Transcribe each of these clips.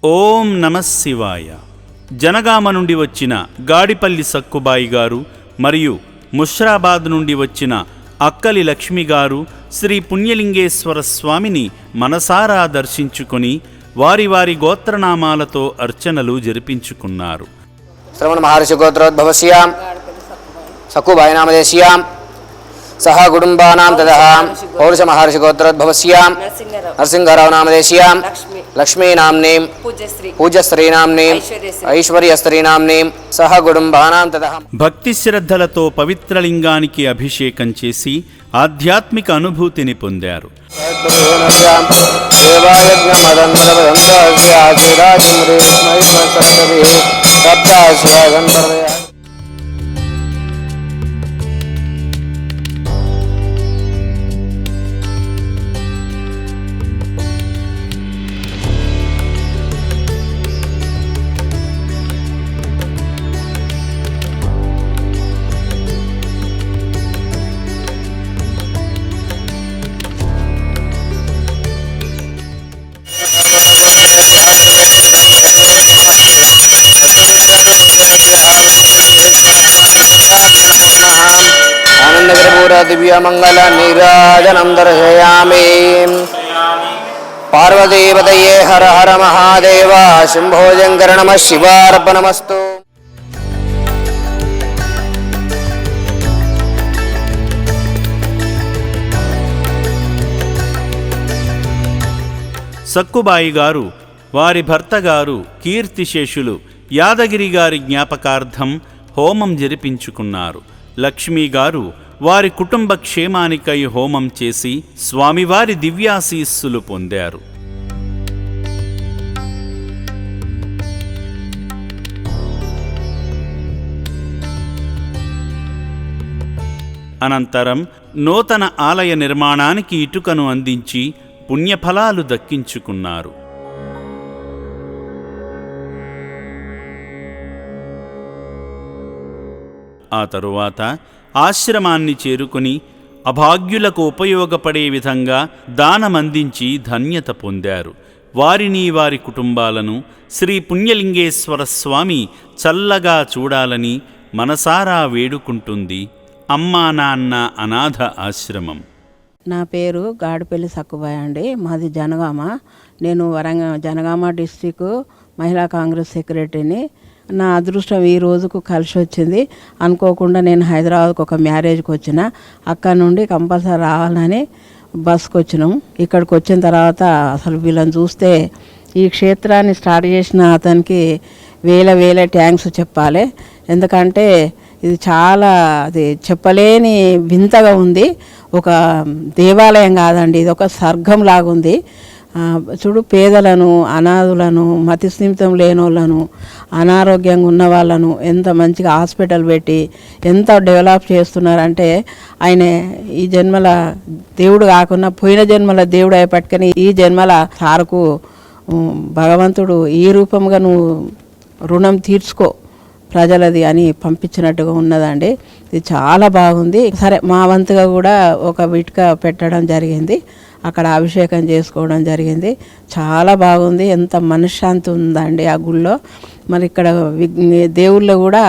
ఓం నమః శివాయ. జనగామ నుండి వచ్చిన గాడిపల్లి సక్కుబాయి గారు మరియు ముష్రాబాద్ నుండి వచ్చిన అక్కలి లక్ష్మి గారు శ్రీ పుణ్యలింగేశ్వర స్వామిని మనసారా దర్శించుకొని వారి వారి గోత్రనామాలతో అర్చనలు జరిపించుకున్నారు. శ్రవణ మహర్షి గోత్రోద్భవస్యాం సక్కుబాయి నామదేశ్యాం సహ కుటుంబానాం తదః పౌరుష మహర్షి గోత్రోద్భవస్యాం నరసింహరావు నామదేశ్యాం లక్ష్మీ నామ్నీం పూజ్యశ్రీ నామ్నీం ఐశ్వర్యశ్రీ నామ్నీం సహ కుటుంబానాం తదః. భక్తి శ్రద్ధలతో పవిత్రలింగానికి అభిషేకం చేసి ఆధ్యాత్మిక అనుభూతిని పొందారు. ఆనందకరపూర దివ్యమంగళ నీరాజనం దర్శయామి. పార్వతీపతయే హర హర మహాదేవ శంభో శంకర నమః శివార్పణమస్తు. సక్కుబాయి గారు వారి భర్త గారు కీర్తిశేషులు యాదగిరి గారి జ్ఞాపకార్థం హోమం జరిపించుకున్నారు. లక్ష్మీ గారు వారి కుటుంబ క్షేమానికై హోమం చేసి స్వామివారి దివ్యాశీస్సులు పొందారు. అనంతరం నూతన ఆలయ నిర్మాణానికి ఇటుకను అందించి పుణ్యఫలాలు దక్కించుకున్నారు. ఆ తరువాత ఆశ్రమాన్ని చేరుకుని అభాగ్యులకు ఉపయోగపడే విధంగా దానమందించి ధన్యత పొందారు. వారిని వారి కుటుంబాలను శ్రీ పుణ్యలింగేశ్వర స్వామి చల్లగా చూడాలని మనసారా వేడుకుంటుంది అమ్మా నాన్న అనాథ ఆశ్రమం. నా పేరు గాడిపల్లి సక్కుబాయి అండి. మాది జనగామ. నేను జనగామ డిస్టిక్ మహిళా కాంగ్రెస్ సెక్రటరీని. నా అదృష్టం ఈ రోజుకు కలిసి వచ్చింది. అనుకోకుండా నేను హైదరాబాద్కు ఒక మ్యారేజ్కి వచ్చిన. అక్కడ నుండి కంపల్సరీ రావాలని బస్కి వచ్చినాం. ఇక్కడికి వచ్చిన తర్వాత అసలు వీళ్ళని చూస్తే ఈ క్షేత్రాన్ని స్టార్ట్ చేసిన అతనికి వేల ట్యాంక్స్ చెప్పాలి. ఎందుకంటే ఇది చాలా అది చెప్పలేని వింతగా ఉంది. ఒక దేవాలయం కాదండి, ఇది ఒక స్వర్గం లాగుంది. చూడు, పేదలను, అనాథులను, మతి స్థిమితం లేని వాళ్ళను, అనారోగ్యంగా ఉన్న వాళ్ళను ఎంత మంచిగా హాస్పిటల్ పెట్టి ఎంత డెవలప్ చేస్తున్నారంటే ఆయన ఈ జన్మల దేవుడు కాకుండా పోయిన జన్మల దేవుడు అయ్యేపట్టుకని ఈ జన్మల సారుకు భగవంతుడు ఈ రూపంగా నువ్వు రుణం తీర్చుకో ప్రజలది అని పంపించినట్టుగా ఉన్నదండి. ఇది చాలా బాగుంది. సరే, మా వంతుగా కూడా ఒక విట్క పెట్టడం జరిగింది. అక్కడ అభిషేకం చేసుకోవడం జరిగింది. చాలా బాగుంది. ఎంత మనశ్శాంతి ఉందండి ఆ గుళ్ళో. మరి ఇక్కడ దేవుళ్ళు కూడా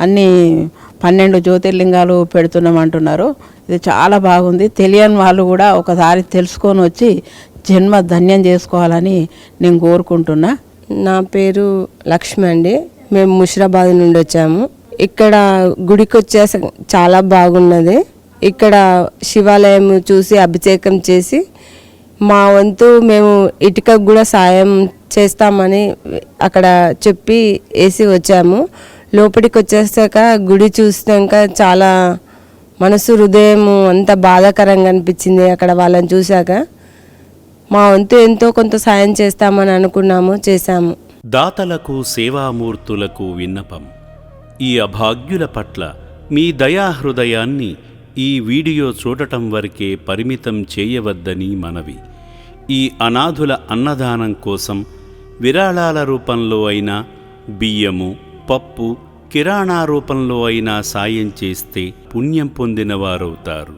అన్ని 12 జ్యోతిర్లింగాలు పెడుతున్నామంటున్నారు. ఇది చాలా బాగుంది. తెలియని వాళ్ళు కూడా ఒకసారి తెలుసుకొని వచ్చి జన్మ ధన్యం చేసుకోవాలని నేను కోరుకుంటున్నా. నా పేరు లక్ష్మి అండి. మేము ముషిరాబాద్ నుండి వచ్చాము. ఇక్కడ గుడికి వచ్చేసి చాలా బాగున్నది. ఇక్కడ శివాలయం చూసి అభిషేకం చేసి మా వంతు మేము ఇటుకకు కూడా సాయం చేస్తామని అక్కడ చెప్పి వేసి వచ్చాము. లోపలికి వచ్చేసాక గుడి చూసాక చాలా మనసు హృదయం అంత బాధాకరంగా అనిపించింది. అక్కడ వాళ్ళని చూశాక మా వంతు ఎంతో కొంత సాయం చేస్తామని అనుకున్నాము, చేశాము. దాతలకు సేవామూర్తులకు విన్నపం. ఈ అభాగ్యుల పట్ల మీ దయాహృదయాన్ని ఈ వీడియో చూడటం వరకే పరిమితం చేయవద్దని మనవి. ఈ అనాథుల అన్నదానం కోసం విరాళాల రూపంలో అయినా, బియ్యము, పప్పు, కిరాణా రూపంలో అయినా సాయం చేస్తే పుణ్యం పొందినవారవుతారు.